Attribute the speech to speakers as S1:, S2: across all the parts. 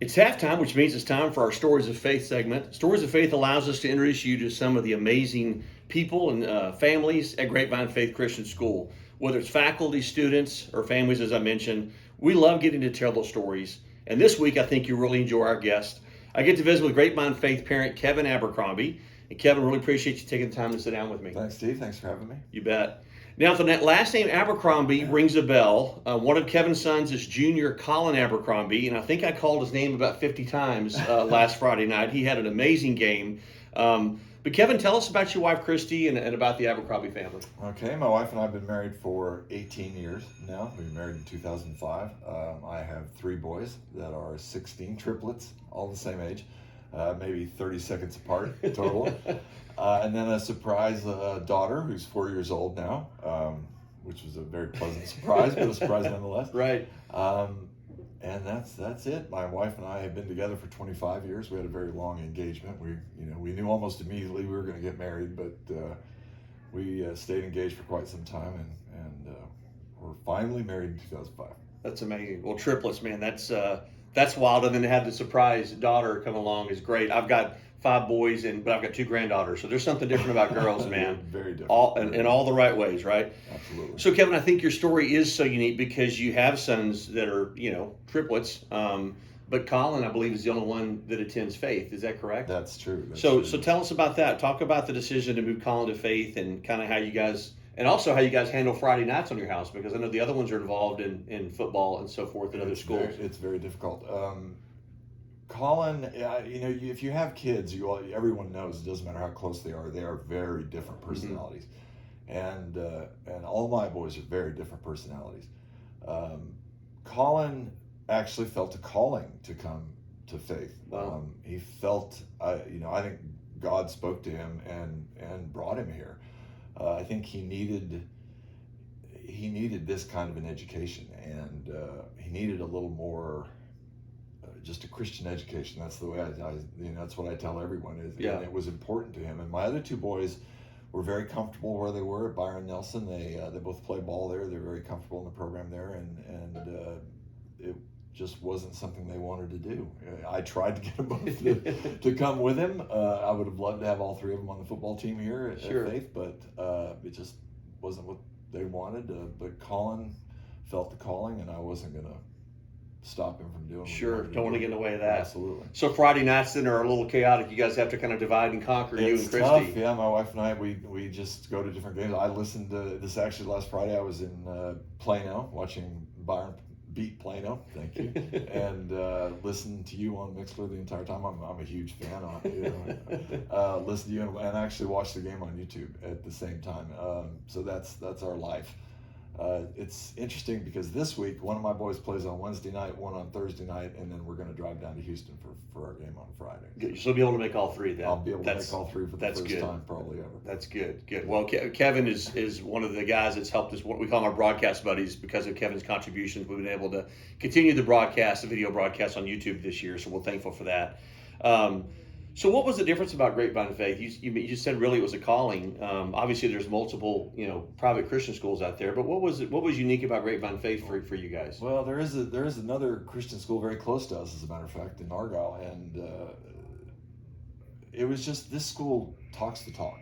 S1: It's halftime, which means it's time for our Stories of Faith segment. Stories of Faith allows us to introduce you to some of the amazing people and families at Grapevine Faith Christian School. Whether it's faculty, students, or families, as I mentioned, we love getting to tell those stories. And this week, I think you'll really enjoy our guest. I get to visit with Grapevine Faith parent Kevin Abercrombie. And Kevin, really appreciate you taking the time to sit down with me.
S2: Thanks, Steve. Thanks for having me.
S1: You bet. Now, if the last name Abercrombie rings a bell, one of Kevin's sons is Junior Colin Abercrombie, and I think I called his name about 50 times last Friday night. He had an amazing game. But Kevin, tell us about your wife, Christy, and about the Abercrombie family.
S2: Okay, my wife and I have been married for 18 years now. We were married in 2005. I have 3 boys that are 16, triplets, all the same age, maybe 30 seconds apart total. And then a surprise daughter who's 4 years old now, which was a very pleasant surprise, but a surprise nonetheless.
S1: Right.
S2: And that's it. My wife and I have been together for 25 years. We had a very long engagement. We knew almost immediately we were going to get married, but we stayed engaged for quite some time, and we're finally married in 2005.
S1: That's amazing. Well, triplets, man, that's wild. And then to have the surprise daughter come along is great. I've got 5 boys, but I've got 2 granddaughters. So there's something different about girls, man.
S2: Very different.
S1: In all the right ways, right?
S2: Absolutely.
S1: So, Kevin, I think your story is so unique because you have sons that are, triplets. But Colin, I believe, is the only one that attends Faith. Is that correct?
S2: That's true.
S1: So tell us about that. Talk about the decision to move Colin to Faith and kind of how you guys handle Friday nights on your house, because I know the other ones are involved in football and so forth at other schools.
S2: It's very difficult. Colin, if you have kids, everyone knows it doesn't matter how close they are very different personalities. Mm-hmm. And all my boys are very different personalities. Colin actually felt a calling to come to Faith.
S1: Wow.
S2: He felt, I think God spoke to him and brought him here. I think he needed this kind of an education, and he needed a little more. Just a Christian education. That's the way that's what I tell everyone is.
S1: Yeah.
S2: And it was important to him. And my other 2 boys were very comfortable where they were at Byron Nelson. They both play ball there. They're very comfortable in the program there, and it just wasn't something they wanted to do. I tried to get them both to come with him. I would have loved to have all 3 of them on the football team here at Faith, but it just wasn't what they wanted. But Colin felt the calling, and I wasn't going to stop him from doing
S1: Sure, don't want to get in the way of that.
S2: Absolutely.
S1: So Friday nights then are a little chaotic. You guys have to kind of divide and conquer.
S2: It's
S1: you and Christy.
S2: Tough. Yeah, my wife and I, we just go to different games. I listened to this actually last Friday. I was in Plano watching Byron beat Plano. Thank you. And listened to you on Mixler the entire time. I'm a huge fan. Listen to you and actually watch the game on YouTube at the same time. So that's our life. It's interesting because this week one of my boys plays on Wednesday night, one on Thursday night, and then we're going to drive down to Houston for our game on Friday.
S1: Good. So you'll be able to make all 3 then.
S2: I'll be able to make all 3 for the first time probably ever.
S1: That's good. Well, Kevin is one of the guys that's helped us. What we call our broadcast buddies. Because of Kevin's contributions, we've been able to continue the video broadcast on YouTube this year. So we're thankful for that. So what was the difference about Grapevine Faith? You said really it was a calling. Obviously, there's multiple private Christian schools out there, but what was unique about Grapevine Faith for you guys?
S2: Well, there is another Christian school very close to us, as a matter of fact, in Argyle, and it was just this school talks the talk.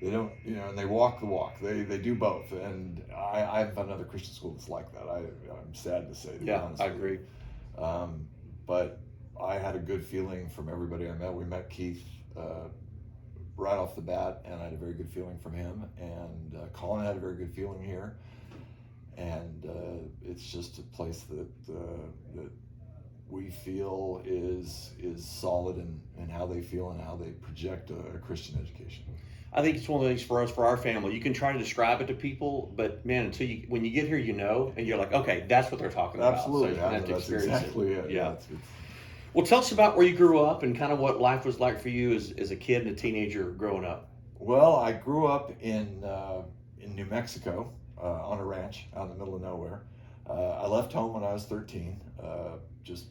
S2: They don't, and they walk the walk. They do both, and I haven't found another Christian school that's like that. I'm sad to say. To be honest
S1: I agree.
S2: But I had a good feeling from everybody I met. We met Keith right off the bat, and I had a very good feeling from him. And Colin had a very good feeling here. And it's just a place that we feel is solid in how they feel and how they project a Christian education.
S1: I think it's one of the things for our family. You can try to describe it to people, but man, when you get here, and you're like, okay, that's what they're talking about.
S2: Absolutely,
S1: So you have to experience
S2: exactly it.
S1: Yeah.
S2: It's
S1: Well, tell us about where you grew up and kind of what life was like for you as a kid and a teenager growing up.
S2: Well, I grew up in New Mexico on a ranch out in the middle of nowhere. I left home when I was 13. Just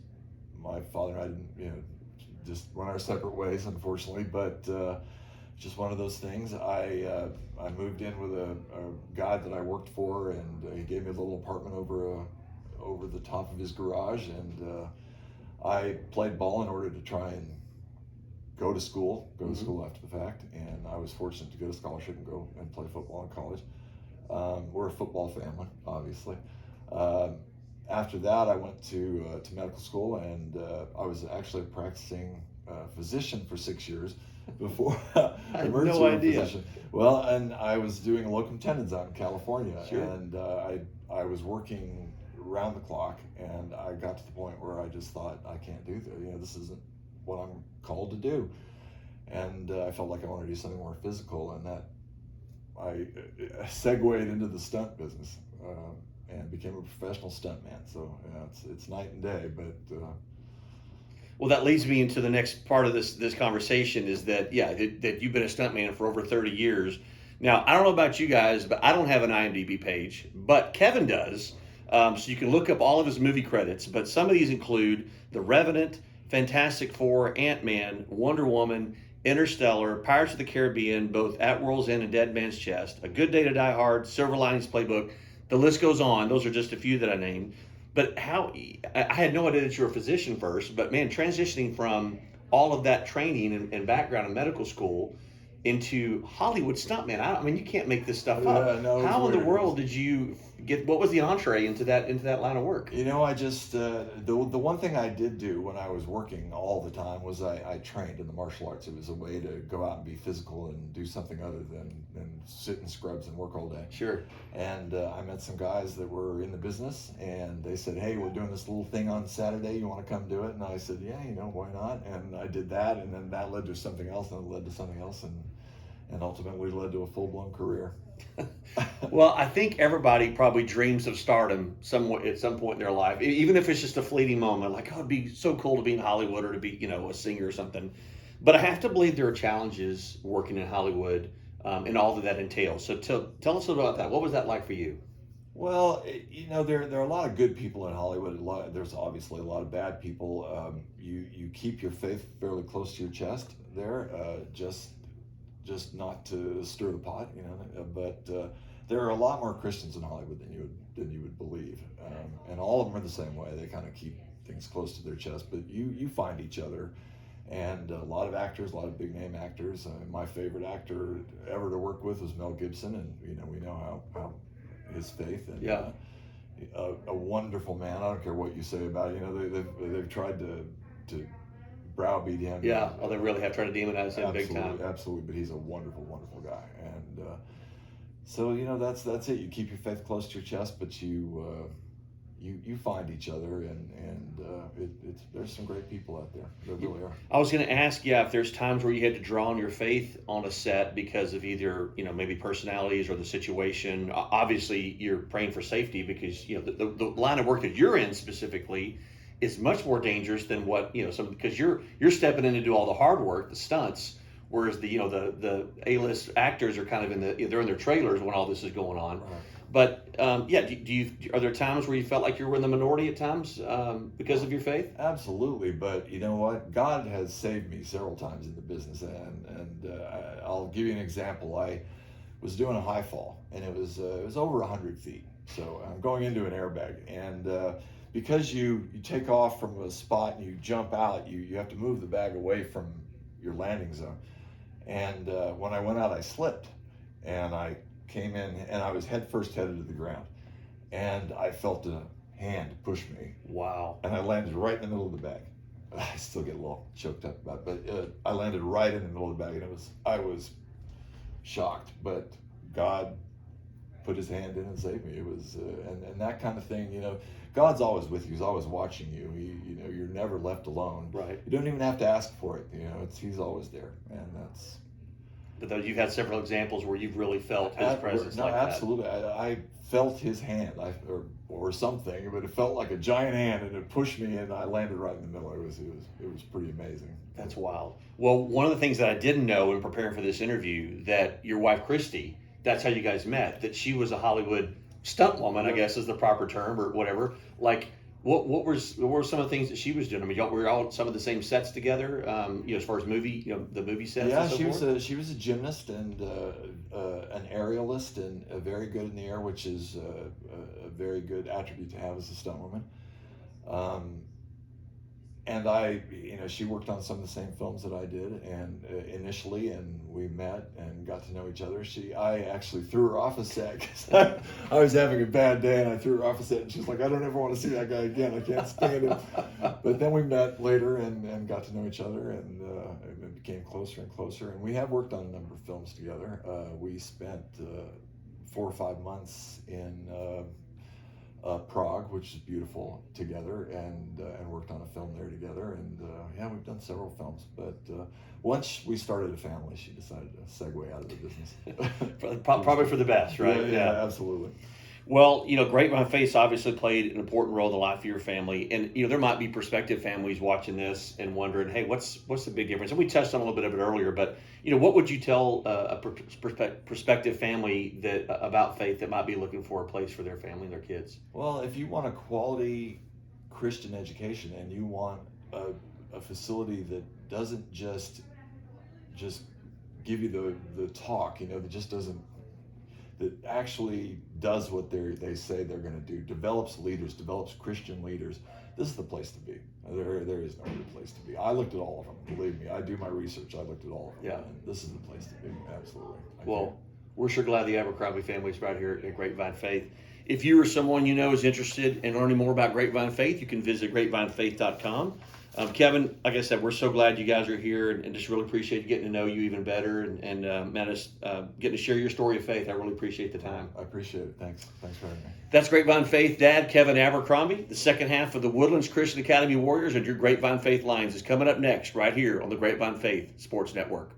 S2: my father and I didn't, just went our separate ways, unfortunately. But just one of those things. I moved in with a guy that I worked for, and he gave me a little apartment over the top of his garage, and I played ball in order to try and go to school after the fact, and I was fortunate to get a scholarship and go and play football in college. We're a football family, obviously. After that, I went to medical school, and I was actually a practicing physician for 6 years before
S1: I had no idea.
S2: physician. Well, and I was doing locum tenens out in California,
S1: Sure.
S2: and I was working around the clock, and I got to the point where I just thought, I can't do this. This isn't what I'm called to do, and I felt like I wanted to do something more physical, and that I segued into the stunt business and became a professional stuntman. So it's night and day, but.
S1: Well, that leads me into the next part of this conversation is that, that you've been a stuntman for over 30 years. Now, I don't know about you guys, but I don't have an IMDb page, but Kevin does. So you can look up all of his movie credits, but some of these include The Revenant, Fantastic Four, Ant-Man, Wonder Woman, Interstellar, Pirates of the Caribbean, both At World's End and Dead Man's Chest, A Good Day to Die Hard, Silver Linings Playbook. The list goes on. Those are just a few that I named. But I had no idea that you were a physician first, but man, transitioning from all of that training and background in medical school into Hollywood stuntman, I mean, you can't make this stuff up.
S2: No,
S1: how in the world did you get, what was the entree into that line of work?
S2: I just, the one thing I did do when I was working all the time was I trained in the martial arts. It was a way to go out and be physical and do something other than sit in scrubs and work all day.
S1: Sure.
S2: And I met some guys that were in the business, and they said, hey, we're doing this little thing on Saturday. You want to come do it? And I said, yeah, why not? And I did that, and then that led to something else, and it led to something else, and ultimately led to a full-blown career.
S1: Well, I think everybody probably dreams of stardom somewhat at some point in their life, even if it's just a fleeting moment. Like, oh, it'd be so cool to be in Hollywood or to be, a singer or something. But I have to believe there are challenges working in Hollywood and all that entails. So tell us a little about that. What was that like for you?
S2: Well, there are a lot of good people in Hollywood. There's obviously a lot of bad people. You keep your faith fairly close to your chest there, just not to stir the pot, But there are a lot more Christians in Hollywood than you would believe, and all of them are the same way. They kind of keep things close to their chest, but you find each other. And a lot of actors, a lot of big name actors. My favorite actor ever to work with was Mel Gibson, and we know how his faith and a wonderful man. I don't care what you say about it. They've tried to browbeat him.
S1: Yeah, they really have tried to demonize him big time.
S2: Absolutely, but he's a wonderful, wonderful guy. And so that's it. You keep your faith close to your chest, but you find each other, and there's some great people out there. There really are.
S1: I was going to ask, if there's times where you had to draw on your faith on a set because of either, maybe personalities or the situation. Obviously, you're praying for safety because, the line of work that you're in specifically is much more dangerous than what, because you're stepping in to do all the hard work, the stunts, whereas the A-list actors are kind of they're in their trailers when all this is going on. Right. But are there times where you felt like you were in the minority at times because of your faith?
S2: Absolutely, but you know what? God has saved me several times in the business, and I'll give you an example. I was doing a high fall, and it was over 100 feet. So I'm going into an airbag, and because you take off from a spot and you jump out, you have to move the bag away from your landing zone. And when I went out, I slipped, and I came in, and I was headed to the ground, and I felt a hand push me.
S1: Wow.
S2: And I landed right in the middle of the bag. I still get a little choked up about it, but I landed right in the middle of the bag, and I was shocked, but God put his hand in and saved me. It was and that kind of thing, God's always with you. He's always watching you. You're never left alone.
S1: Right.
S2: You don't even have to ask for it. He's always there, and that's.
S1: But you've had several examples where you've really felt his presence like that.
S2: Absolutely. I felt his hand, or something, but it felt like a giant hand, and it pushed me, and I landed right in the middle. It was pretty amazing.
S1: That's wild. Well, one of the things that I didn't know in preparing for this interview, that your wife Christy, that's how you guys met. That she was a Hollywood stunt woman, I guess is the proper term, or whatever. Like, what were some of the things that she was doing? I mean, were all some of the same sets together? As far as movie, the movie sets.
S2: Yeah,
S1: and so forth?
S2: she was a gymnast and an aerialist, and very good in the air, which is a very good attribute to have as a stunt woman. and she worked on some of the same films that I did, and initially, and we met and got to know each other. I actually threw her off a set because I was having a bad day, and I threw her off a set, and she's like, "I don't ever want to see that guy again. I can't stand him." But then we met later and got to know each other, and it became closer and closer. And we have worked on a number of films together. We spent 4 or 5 months in Prague, which is beautiful, together, and worked on a film there together, and we've done several films. But once we started a family, she decided to segue out of the business.
S1: Probably for the best, right?
S2: Yeah, absolutely.
S1: Well, Grapevine Faith obviously played an important role in the life of your family, and there might be prospective families watching this and wondering, hey, what's the big difference? And we touched on a little bit of it earlier, but what would you tell a prospective family about faith that might be looking for a place for their family and their kids?
S2: Well, if you want a quality Christian education and you want a facility that doesn't just give you the talk, that just doesn't, that actually does what they say they're going to do, develops leaders, develops Christian leaders, this is the place to be. There is no other place to be. I looked at all of them. Believe me, I do my research. I looked at all of them. Yeah. And this is the place to be. Absolutely.
S1: Well, we're sure glad the Abercrombie family is right here at Grapevine Faith. If you or someone you know is interested in learning more about Grapevine Faith, you can visit grapevinefaith.com. Kevin, like I said, we're so glad you guys are here, and just really appreciate getting to know you even better, and Mattis, getting to share your story of faith. I really appreciate the time.
S2: I appreciate it. Thanks for having me.
S1: That's Grapevine Faith Dad, Kevin Abercrombie. The second half of the Woodlands Christian Academy Warriors and your Grapevine Faith Lions is coming up next right here on the Grapevine Faith Sports Network.